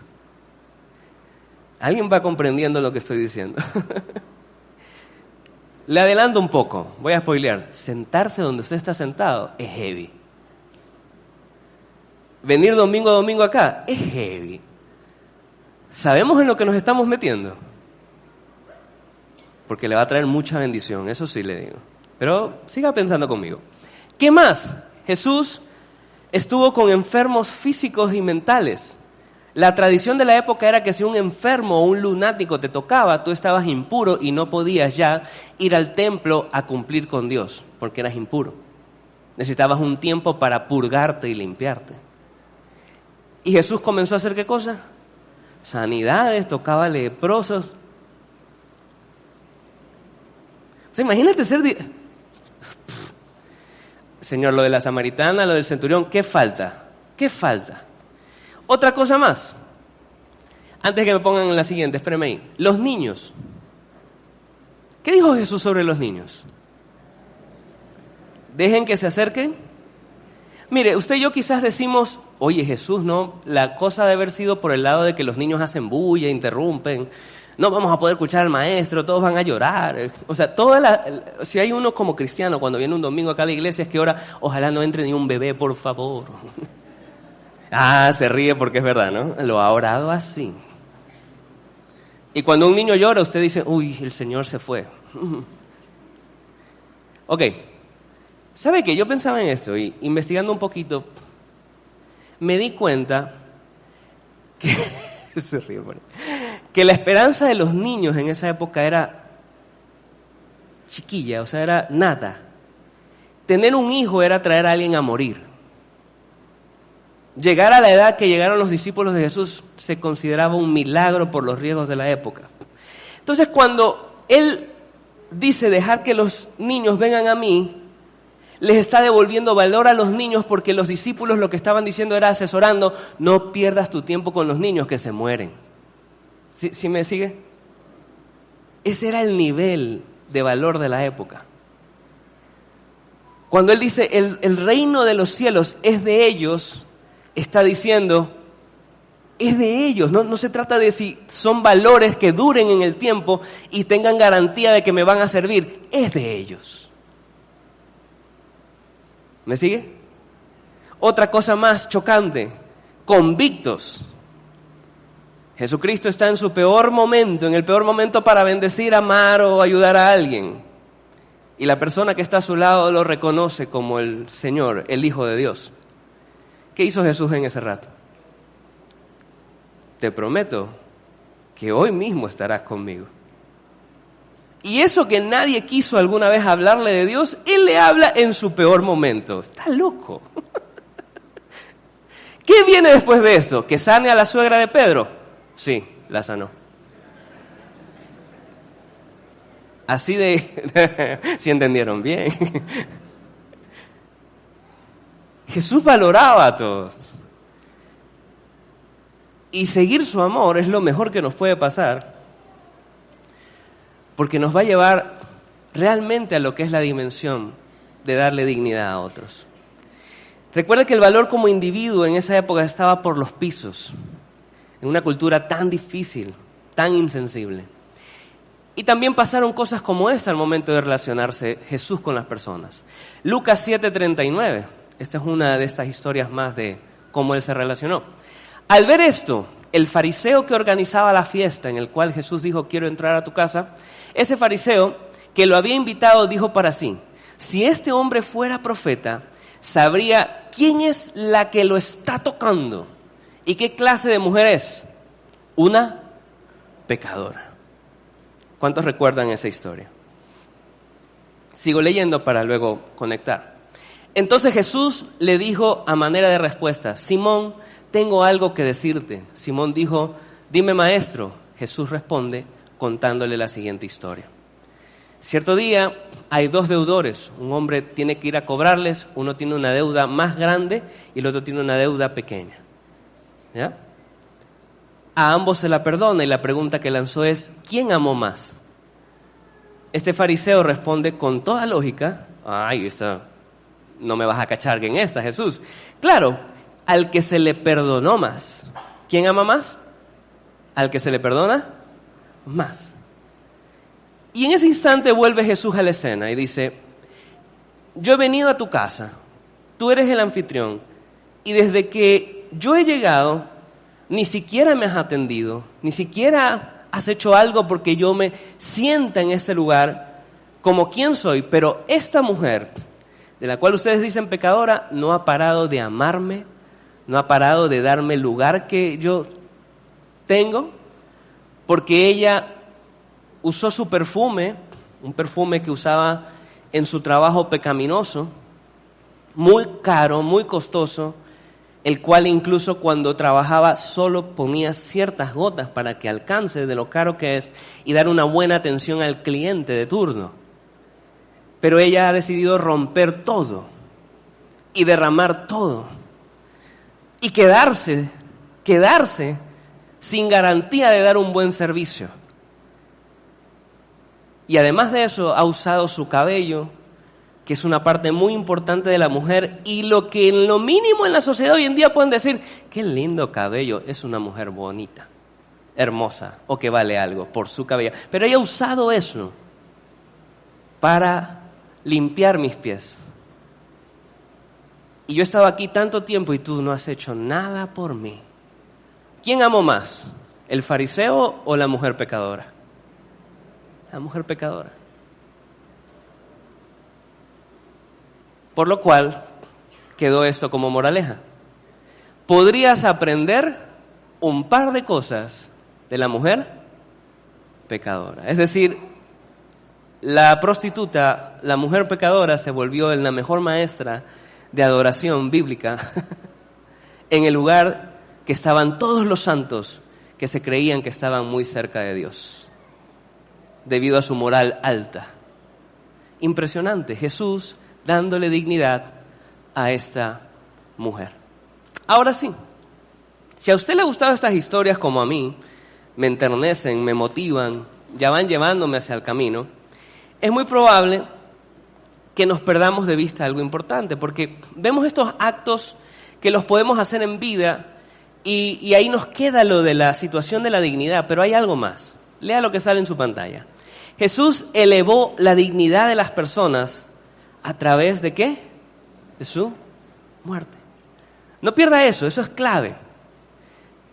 ¿Alguien va comprendiendo lo que estoy diciendo? Le adelanto un poco, voy a spoilear. Sentarse donde usted está sentado es heavy. Venir domingo a domingo acá es heavy. ¿Sabemos en lo que nos estamos metiendo? Porque le va a traer mucha bendición, eso sí le digo. Pero siga pensando conmigo. ¿Qué más? Jesús estuvo con enfermos físicos y mentales. La tradición de la época era que si un enfermo o un lunático te tocaba, tú estabas impuro y no podías ya ir al templo a cumplir con Dios, porque eras impuro. Necesitabas un tiempo para purgarte y limpiarte. ¿Y Jesús comenzó a hacer qué cosa? Sanidades, tocaba leprosos. O sea, imagínate ser... Señor, lo de la samaritana, lo del centurión, ¿qué falta? ¿Qué falta? Otra cosa más. Antes que me pongan en la siguiente, espérenme ahí. Los niños. ¿Qué dijo Jesús sobre los niños? Dejen que se acerquen. Mire, usted y yo quizás decimos, oye Jesús, no, la cosa debe haber sido por el lado de que los niños hacen bulla, interrumpen, no vamos a poder escuchar al maestro, todos van a llorar. O sea, si hay uno como cristiano cuando viene un domingo acá a la iglesia es que ora, ojalá no entre ni un bebé, por favor. Se ríe porque es verdad, ¿no? Lo ha orado así. Y cuando un niño llora, usted dice, uy, el Señor se fue. Ok. ¿Sabe qué? Yo pensaba en esto y investigando un poquito, me di cuenta que se ríe, que la esperanza de los niños en esa época era chiquilla, o sea, era nada. Tener un hijo era traer a alguien a morir. Llegar a la edad que llegaron los discípulos de Jesús se consideraba un milagro por los riesgos de la época. Entonces, cuando Él dice dejar que los niños vengan a mí, les está devolviendo valor a los niños porque los discípulos lo que estaban diciendo era asesorando, no pierdas tu tiempo con los niños que se mueren. ¿Sí me sigue? Ese era el nivel de valor de la época. Cuando Él dice, el reino de los cielos es de ellos, está diciendo, es de ellos. No se trata de si son valores que duren en el tiempo y tengan garantía de que me van a servir. Es de ellos. ¿Me sigue? Otra cosa más chocante, convictos. Jesucristo está en su peor momento, en el peor momento para bendecir, amar o ayudar a alguien. Y la persona que está a su lado lo reconoce como el Señor, el Hijo de Dios. ¿Qué hizo Jesús en ese rato? Te prometo que hoy mismo estarás conmigo. Y eso que nadie quiso alguna vez hablarle de Dios, Él le habla en su peor momento. Está loco. ¿Qué viene después de esto? ¿Que sane a la suegra de Pedro? Sí, la sanó. Así de... si entendieron bien. Jesús valoraba a todos. Y seguir su amor es lo mejor que nos puede pasar, porque nos va a llevar realmente a lo que es la dimensión de darle dignidad a otros. Recuerda que el valor como individuo en esa época estaba por los pisos, en una cultura tan difícil, tan insensible. Y también pasaron cosas como esta al momento de relacionarse Jesús con las personas. Lucas 7:39, esta es una de estas historias más de cómo Él se relacionó. Al ver esto, el fariseo que organizaba la fiesta en el cual Jesús dijo, quiero entrar a tu casa, ese fariseo que lo había invitado dijo para sí, si este hombre fuera profeta, sabría quién es la que lo está tocando y qué clase de mujer es. Una pecadora. ¿Cuántos recuerdan esa historia? Sigo leyendo para luego conectar. Entonces Jesús le dijo a manera de respuesta, Simón, tengo algo que decirte. Simón dijo, dime maestro. Jesús responde contándole la siguiente historia. Cierto día hay dos deudores, un hombre tiene que ir a cobrarles, uno tiene una deuda más grande y el otro tiene una deuda pequeña. ¿Ya? A ambos se la perdona y la pregunta que lanzó es, ¿quién amó más? Este fariseo responde con toda lógica, no me vas a cachar en esta, Jesús. Claro, al que se le perdonó más. ¿Quién ama más? Al que se le perdona más. Y en ese instante vuelve Jesús a la escena y dice, yo he venido a tu casa, tú eres el anfitrión, y desde que yo he llegado, ni siquiera me has atendido, ni siquiera has hecho algo porque yo me sienta en ese lugar como quien soy, pero esta mujer, de la cual ustedes dicen pecadora, no ha parado de amarme, no ha parado de darme el lugar que yo tengo, porque ella usó su perfume, un perfume que usaba en su trabajo pecaminoso, muy caro, muy costoso, el cual incluso cuando trabajaba solo ponía ciertas gotas para que alcance de lo caro que es y dar una buena atención al cliente de turno. Pero ella ha decidido romper todo y derramar todo y quedarse sin garantía de dar un buen servicio. Y además de eso, ha usado su cabello, que es una parte muy importante de la mujer, y lo que en lo mínimo en la sociedad hoy en día pueden decir, qué lindo cabello, es una mujer bonita, hermosa, o que vale algo por su cabello. Pero ella ha usado eso para limpiar mis pies. Y yo he estado aquí tanto tiempo y tú no has hecho nada por mí. ¿Quién amo más? ¿El fariseo o la mujer pecadora? La mujer pecadora. Por lo cual, quedó esto como moraleja. Podrías aprender un par de cosas de la mujer pecadora. Es decir, la prostituta, la mujer pecadora, se volvió en la mejor maestra de adoración bíblica en el lugar que estaban todos los santos que se creían que estaban muy cerca de Dios, debido a su moral alta. Impresionante, Jesús dándole dignidad a esta mujer. Ahora sí, si a usted le gustan estas historias como a mí, me enternecen, me motivan, ya van llevándome hacia el camino, es muy probable que nos perdamos de vista algo importante, porque vemos estos actos que los podemos hacer en vida y ahí nos queda lo de la situación de la dignidad, pero hay algo más. Lea lo que sale en su pantalla. Jesús elevó la dignidad de las personas a través de ¿qué? De su muerte. No pierda eso es clave.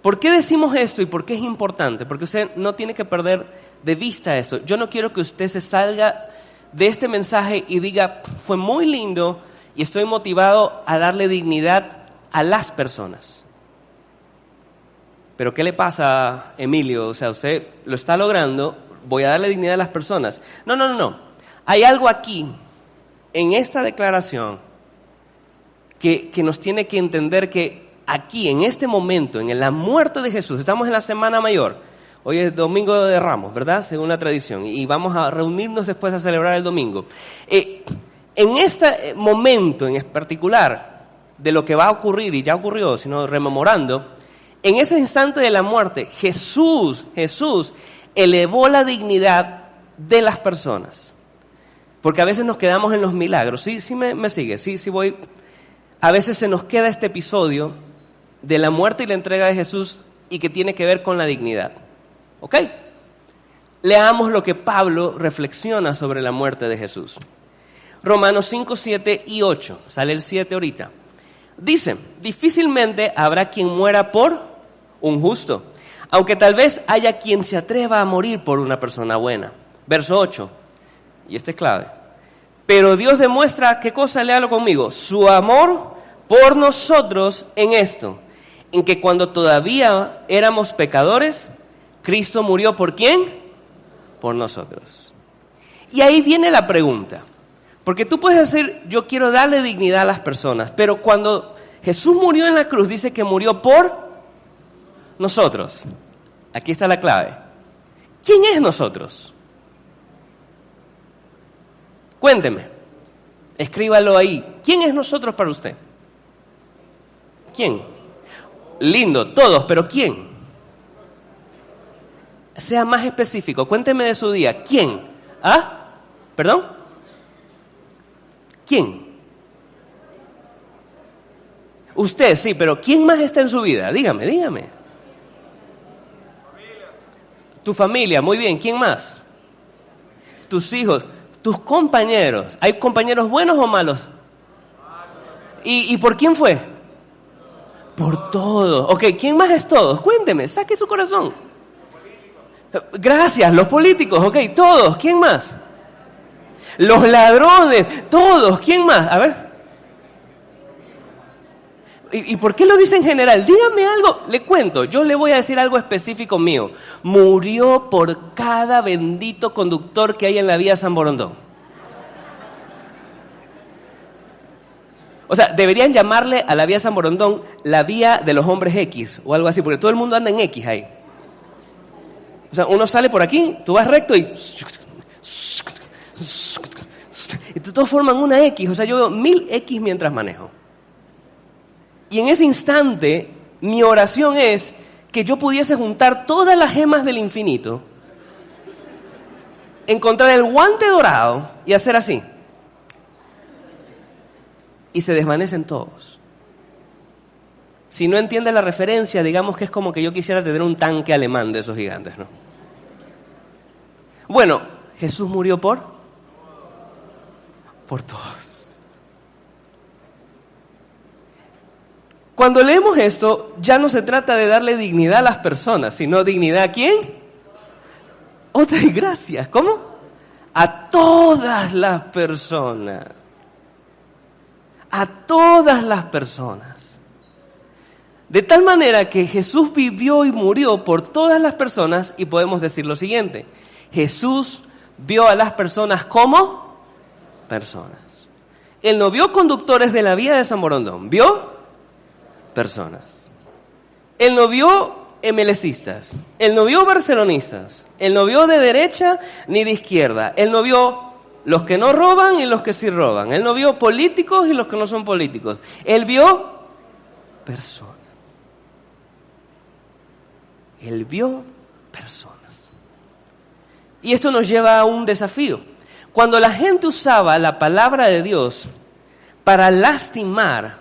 ¿Por qué decimos esto y por qué es importante? Porque usted no tiene que perder de vista esto. Yo no quiero que usted se salga de este mensaje y diga, fue muy lindo y estoy motivado a darle dignidad a las personas. Pero ¿qué le pasa, Emilio? O sea, usted lo está logrando, voy a darle dignidad a las personas. No. Hay algo aquí, en esta declaración, que nos tiene que entender que aquí, en este momento, en la muerte de Jesús, estamos en la Semana Mayor, hoy es Domingo de Ramos, ¿verdad? Según la tradición, y vamos a reunirnos después a celebrar el domingo. En este momento en particular, de lo que va a ocurrir, y ya ocurrió, sino rememorando, en ese instante de la muerte, Jesús elevó la dignidad de las personas. Porque a veces nos quedamos en los milagros. Sí me sigue, sí voy. A veces se nos queda este episodio de la muerte y la entrega de Jesús y que tiene que ver con la dignidad. ¿Ok? Leamos lo que Pablo reflexiona sobre la muerte de Jesús. Romanos 5, 7 y 8. Sale el 7 ahorita. Dice, difícilmente habrá quien muera por un justo, Aunque tal vez haya quien se atreva a morir por una persona buena. Verso 8, y este es clave. Pero Dios demuestra, ¿qué cosa? Léalo conmigo, su amor por nosotros en esto, en que cuando todavía éramos pecadores, Cristo murió ¿por quién? Por nosotros. Y ahí viene la pregunta, porque tú puedes decir, yo quiero darle dignidad a las personas, pero cuando Jesús murió en la cruz, dice que murió por nosotros. Aquí está la clave. ¿Quién es nosotros? Cuénteme, escríbalo ahí. ¿Quién es nosotros para usted? ¿Quién? Lindo, todos, pero ¿quién? Sea más específico, cuénteme de su día. ¿Quién? ¿Ah? ¿Perdón? ¿Quién? Usted, sí, pero ¿quién más está en su vida? Dígame. Tu familia, muy bien. ¿Quién más? Tus hijos, tus compañeros. ¿Hay compañeros buenos o malos? ¿Y por quién fue? Por todos. Ok, ¿quién más es todos? Cuénteme, saque su corazón. Gracias, los políticos, ok, todos. ¿Quién más? Los ladrones, todos. ¿Quién más? A ver. ¿Y por qué lo dice en general? Dígame algo, le cuento, yo le voy a decir algo específico mío. Murió por cada bendito conductor que hay en la vía San Borondón. O sea, deberían llamarle a la vía San Borondón la vía de los hombres X o algo así, porque todo el mundo anda en X ahí. O sea, uno sale por aquí, tú vas recto y todos forman una X. O sea, yo veo 1000 X mientras manejo. Y en ese instante, mi oración es que yo pudiese juntar todas las gemas del infinito, encontrar el guante dorado y hacer así. Y se desvanecen todos. Si no entiende la referencia, digamos que es como que yo quisiera tener un tanque alemán de esos gigantes, ¿no? Bueno, Jesús murió por todos. Cuando leemos esto, ya no se trata de darle dignidad a las personas, sino dignidad ¿a quién? Otra gracias. ¿Cómo? A todas las personas. A todas las personas. De tal manera que Jesús vivió y murió por todas las personas, y podemos decir lo siguiente: Jesús vio a las personas como personas. Él no vio conductores de la vía de San Borondón, vio personas. Él no vio MLCistas, él no vio barcelonistas, él no vio de derecha ni de izquierda, él no vio los que no roban y los que sí roban, él no vio políticos y los que no son políticos, él vio personas. Él vio personas. Y esto nos lleva a un desafío. Cuando la gente usaba la palabra de Dios para lastimar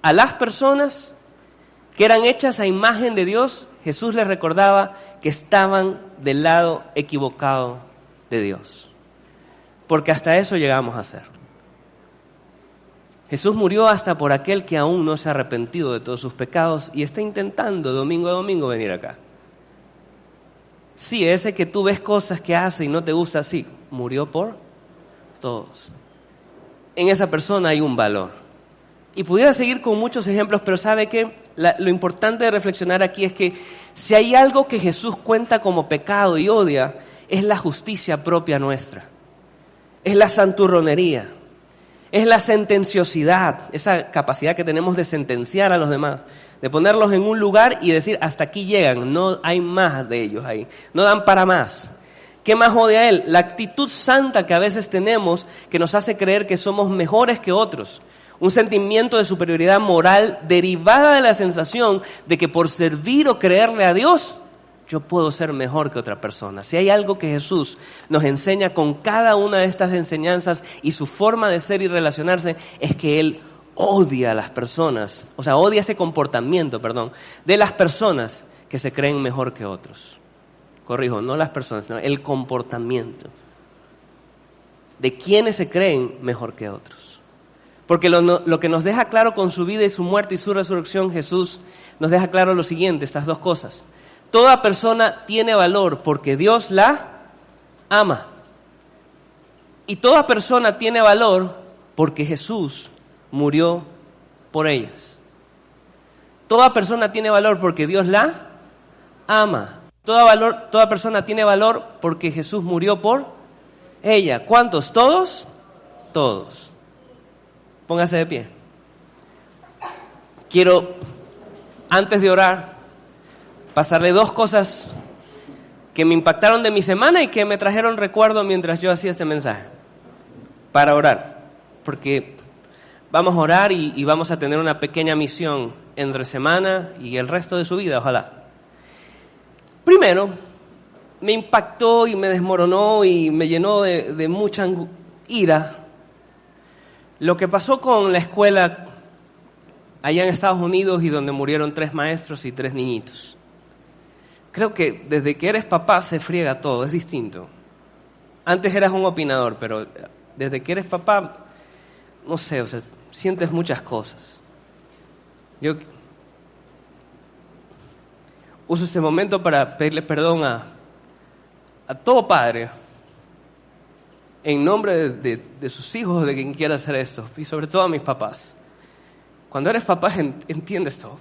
a las personas que eran hechas a imagen de Dios, Jesús les recordaba que estaban del lado equivocado de Dios. Porque hasta eso llegamos a ser. Jesús murió hasta por aquel que aún no se ha arrepentido de todos sus pecados y está intentando domingo a domingo venir acá. Sí, ese que tú ves cosas que hace y no te gusta, sí, murió por todos. En esa persona hay un valor. Y pudiera seguir con muchos ejemplos, pero ¿sabe qué? Lo importante de reflexionar aquí es que si hay algo que Jesús cuenta como pecado y odia, es la justicia propia nuestra. Es la santurronería. Es la sentenciosidad, esa capacidad que tenemos de sentenciar a los demás, de ponerlos en un lugar y decir, hasta aquí llegan, no hay más de ellos ahí, no dan para más. ¿Qué más odia él? La actitud santa que a veces tenemos, que nos hace creer que somos mejores que otros. Un sentimiento de superioridad moral derivada de la sensación de que por servir o creerle a Dios, yo puedo ser mejor que otra persona. Si hay algo que Jesús nos enseña con cada una de estas enseñanzas y su forma de ser y relacionarse, es que Él odia a las personas, o sea, odia ese comportamiento, de las personas que se creen mejor que otros. Corrijo, no las personas, sino el comportamiento de quienes se creen mejor que otros. Porque lo que nos deja claro con su vida y su muerte y su resurrección, Jesús nos deja claro lo siguiente, estas dos cosas. Toda persona tiene valor porque Dios la ama. Y toda persona tiene valor porque Jesús murió por ellas. Toda persona tiene valor porque Dios la ama. Toda persona tiene valor porque Jesús murió por ella. ¿Cuántos? ¿Todos? Todos. Póngase de pie. Quiero, antes de orar, pasarle dos cosas que me impactaron de mi semana y que me trajeron recuerdo mientras yo hacía este mensaje. Para orar. Porque vamos a orar y vamos a tener una pequeña misión entre semana y el resto de su vida, ojalá. Primero, me impactó y me desmoronó y me llenó de mucha ira lo que pasó con la escuela allá en Estados Unidos y donde murieron 3 maestros y 3 niñitos. Creo que desde que eres papá se friega todo, es distinto. Antes eras un opinador, pero desde que eres papá, no sé, o sea, sientes muchas cosas. Yo uso este momento para pedirle perdón a todo padre, en nombre de sus hijos, de quien quiera hacer esto, y sobre todo a mis papás. Cuando eres papá entiendes todo.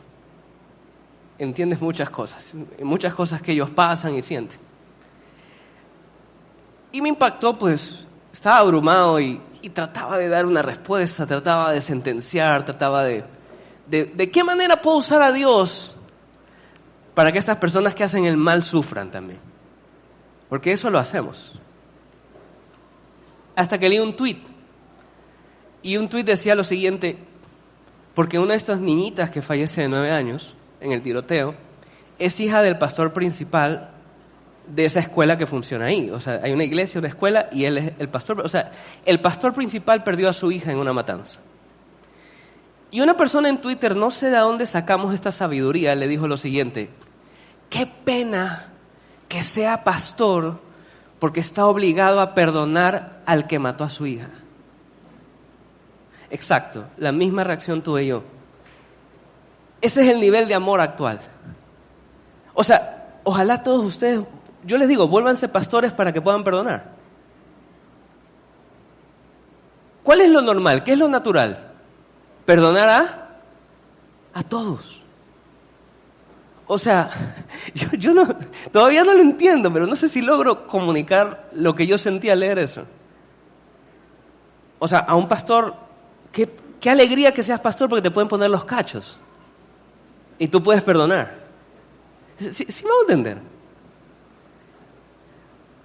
Entiendes muchas cosas que ellos pasan y sienten. Y me impactó, pues, estaba abrumado y trataba de dar una respuesta, trataba de sentenciar, trataba de qué manera puedo usar a Dios para que estas personas que hacen el mal sufran también. Porque eso lo hacemos. Hasta que leí un tuit. Y un tuit decía lo siguiente: porque una de estas niñitas que fallece de 9 años en el tiroteo es hija del pastor principal de esa escuela que funciona ahí. O sea, hay una iglesia, una escuela, y él es el pastor. O sea, el pastor principal perdió a su hija en una matanza. Y una persona en Twitter, no sé de dónde sacamos esta sabiduría, le dijo lo siguiente: qué pena que sea pastor porque está obligado a perdonar al que mató a su hija. Exacto, la misma reacción tuve yo. Ese es el nivel de amor actual. O sea, ojalá todos ustedes, yo les digo, vuélvanse pastores para que puedan perdonar. ¿Cuál es lo normal? ¿Qué es lo natural? Perdonar a todos. O sea, yo no, todavía no lo entiendo, pero no sé si logro comunicar lo que yo sentí al leer eso. O sea, a un pastor, qué alegría que seas pastor porque te pueden poner los cachos. Y tú puedes perdonar. ¿Sí me voy a entender?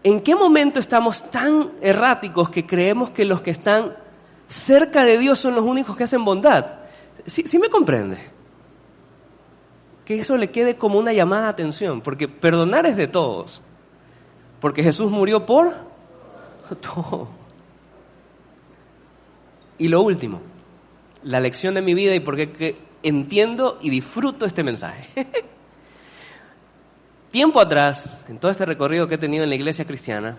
¿En qué momento estamos tan erráticos que creemos que los que están cerca de Dios son los únicos que hacen bondad? ¿Sí me comprende? Que eso le quede como una llamada de atención, porque perdonar es de todos. Porque Jesús murió por todo. Y lo último, la lección de mi vida y por qué entiendo y disfruto este mensaje. Tiempo atrás, en todo este recorrido que he tenido en la iglesia cristiana,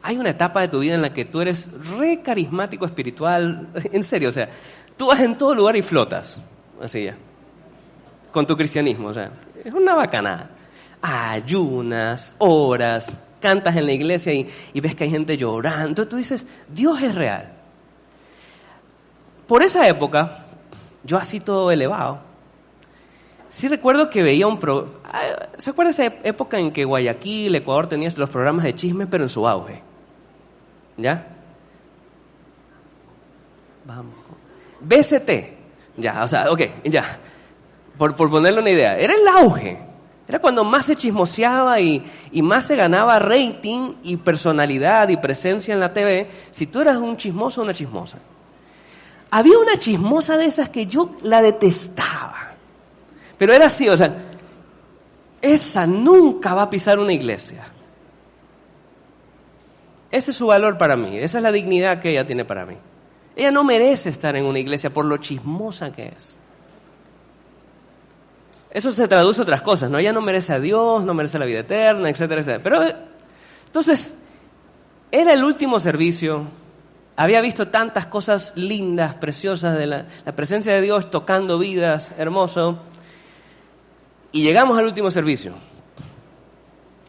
hay una etapa de tu vida en la que tú eres re carismático espiritual, en serio, o sea, tú vas en todo lugar y flotas, así ya, con tu cristianismo, o sea, es una bacanada. Ayunas, oras, cantas en la iglesia y ves que hay gente llorando, entonces tú dices, Dios es real. Por esa época, yo así todo elevado, sí recuerdo que veía ¿se acuerda esa época en que Guayaquil, Ecuador tenía los programas de chismes, pero en su auge? ¿Ya? Vamos. BCT. Ya, o sea, ok, ya. Por ponerle una idea, era el auge. Era cuando más se chismoseaba y más se ganaba rating y personalidad y presencia en la TV si tú eras un chismoso o una chismosa. Había una chismosa de esas que yo la detestaba. Pero era así, o sea, esa nunca va a pisar una iglesia. Ese es su valor para mí, esa es la dignidad que ella tiene para mí. Ella no merece estar en una iglesia por lo chismosa que es. Eso se traduce a otras cosas, ¿no? Ella no merece a Dios, no merece la vida eterna, etcétera, etcétera. Pero, entonces, era el último servicio. Había visto tantas cosas lindas, preciosas de la presencia de Dios tocando vidas, hermoso. Y llegamos al último servicio.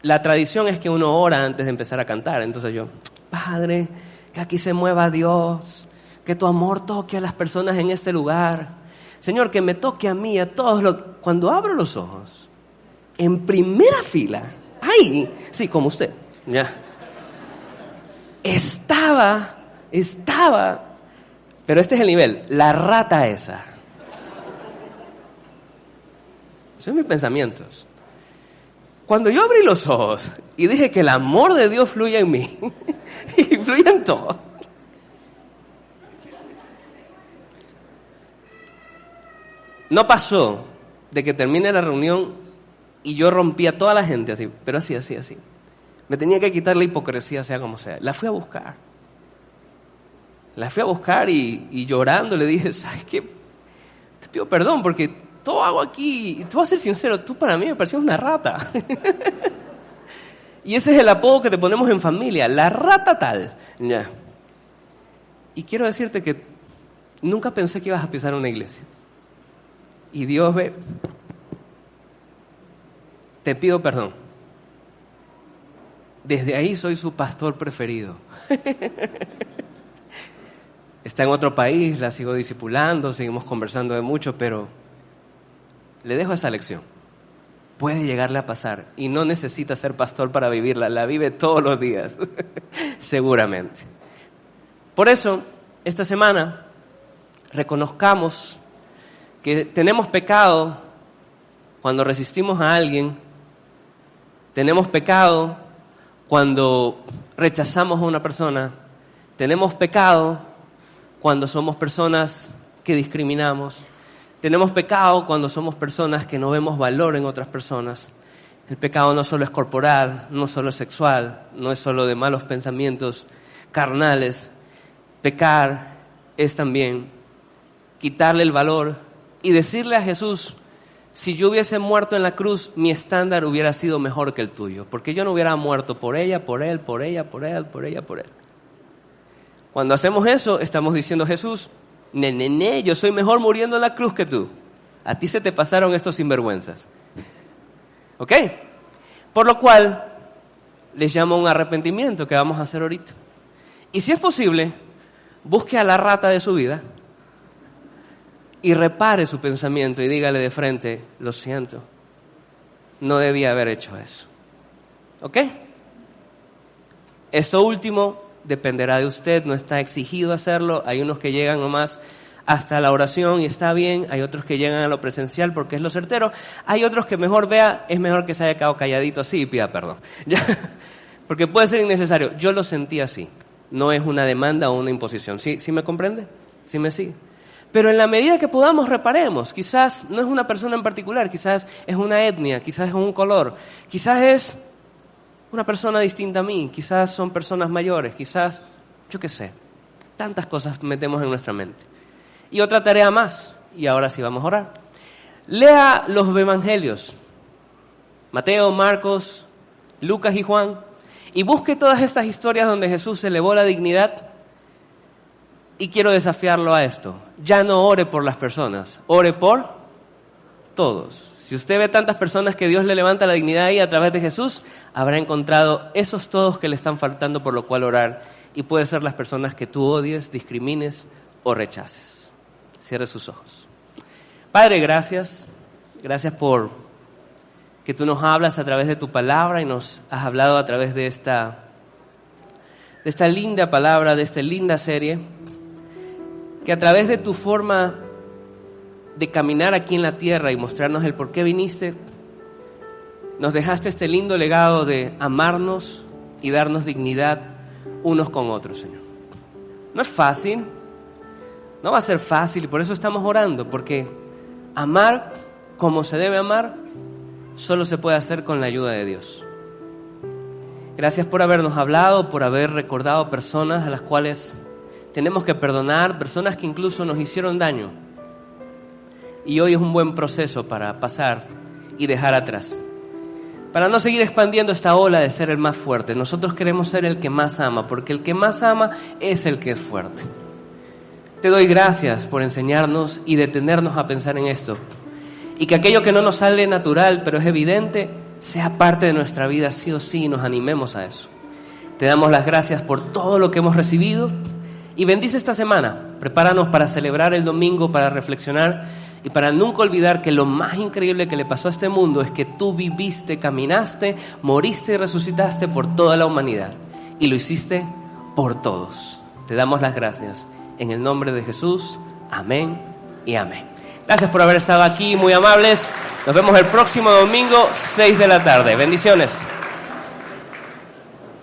la tradición es que uno ora antes de empezar a cantar. Entonces yo, Padre, que aquí se mueva Dios, que tu amor toque a las personas en este lugar. Señor, que me toque a mí, a todos. Cuando abro los ojos, en primera fila, ahí, sí, como usted, ya, estaba, pero este es el nivel, la rata esa. Esos son mis pensamientos. Cuando yo abrí los ojos y dije que el amor de Dios fluye en mí y fluye en todo, no pasó de que termine la reunión y yo rompí a toda la gente así, pero así. Me tenía que quitar la hipocresía, sea como sea. La fui a buscar. Y llorando le dije, ¿sabes qué? Te pido perdón porque todo hago aquí, y te voy a ser sincero, tú para mí me parecías una rata. Y ese es el apodo que te ponemos en familia, la rata tal. Ya. Y quiero decirte que nunca pensé que ibas a pisar una iglesia. Y Dios ve, te pido perdón. Desde ahí soy su pastor preferido. Está en otro país, la sigo discipulando, seguimos conversando de mucho, pero le dejo esa lección. Puede llegarle a pasar y no necesita ser pastor para vivirla, la vive todos los días, seguramente. Por eso, esta semana, reconozcamos que tenemos pecado cuando resistimos a alguien, tenemos pecado cuando rechazamos a una persona, tenemos pecado cuando somos personas que discriminamos, tenemos pecado cuando somos personas que no vemos valor en otras personas. El pecado no solo es corporal, no solo es sexual, no es solo de malos pensamientos carnales. Pecar es también quitarle el valor y decirle a Jesús, si yo hubiese muerto en la cruz, mi estándar hubiera sido mejor que el tuyo, porque yo no hubiera muerto por ella, por él, por ella, por él, por ella, por él. Cuando hacemos eso, estamos diciendo, Jesús, yo soy mejor muriendo en la cruz que tú. A ti se te pasaron estos sinvergüenzas. ¿Ok? Por lo cual, les llamo a un arrepentimiento que vamos a hacer ahorita. Y si es posible, busque a la rata de su vida y repare su pensamiento y dígale de frente, lo siento, no debía haber hecho eso. ¿Ok? Esto último dependerá de usted, no está exigido hacerlo. Hay unos que llegan nomás hasta la oración y está bien, hay otros que llegan a lo presencial porque es lo certero, hay otros que mejor vea, es mejor que se haya quedado calladito así y pida perdón. ¿Ya? Porque puede ser innecesario. Yo lo sentí así, no es una demanda o una imposición. ¿Sí me comprende? ¿Sí me sigue? Pero en la medida que podamos, reparemos. Quizás no es una persona en particular, quizás es una etnia, quizás es un color, quizás es una persona distinta a mí, quizás son personas mayores, quizás, yo qué sé, tantas cosas metemos en nuestra mente. Y otra tarea más, y ahora sí vamos a orar. Lea los evangelios, Mateo, Marcos, Lucas y Juan, y busque todas estas historias donde Jesús elevó la dignidad. Y quiero desafiarlo a esto. Ya no ore por las personas, ore por todos. Si usted ve tantas personas que Dios le levanta la dignidad ahí a través de Jesús, habrá encontrado esos todos que le están faltando por lo cual orar. Y puede ser las personas que tú odies, discrimines o rechaces. Cierre sus ojos. Padre, gracias. Gracias por que tú nos hablas a través de tu palabra y nos has hablado a través de esta linda palabra, de esta linda serie. Que a través de tu forma de caminar aquí en la tierra y mostrarnos el por qué viniste, nos dejaste este lindo legado de amarnos y darnos dignidad unos con otros, Señor. No es fácil, no va a ser fácil y por eso estamos orando, porque amar como se debe amar solo se puede hacer con la ayuda de Dios. Gracias por habernos hablado, por haber recordado personas a las cuales tenemos que perdonar, personas que incluso nos hicieron daño. Y hoy es un buen proceso para pasar y dejar atrás. Para no seguir expandiendo esta ola de ser el más fuerte. Nosotros queremos ser el que más ama, porque el que más ama es el que es fuerte. Te doy gracias por enseñarnos y detenernos a pensar en esto. Y que aquello que no nos sale natural, pero es evidente, sea parte de nuestra vida sí o sí, y nos animemos a eso. Te damos las gracias por todo lo que hemos recibido y bendice esta semana. Prepáranos para celebrar el domingo, para reflexionar y para nunca olvidar que lo más increíble que le pasó a este mundo es que tú viviste, caminaste, moriste y resucitaste por toda la humanidad. Y lo hiciste por todos. Te damos las gracias. En el nombre de Jesús, amén y amén. Gracias por haber estado aquí, muy amables. Nos vemos el próximo domingo, 6 de la tarde. Bendiciones.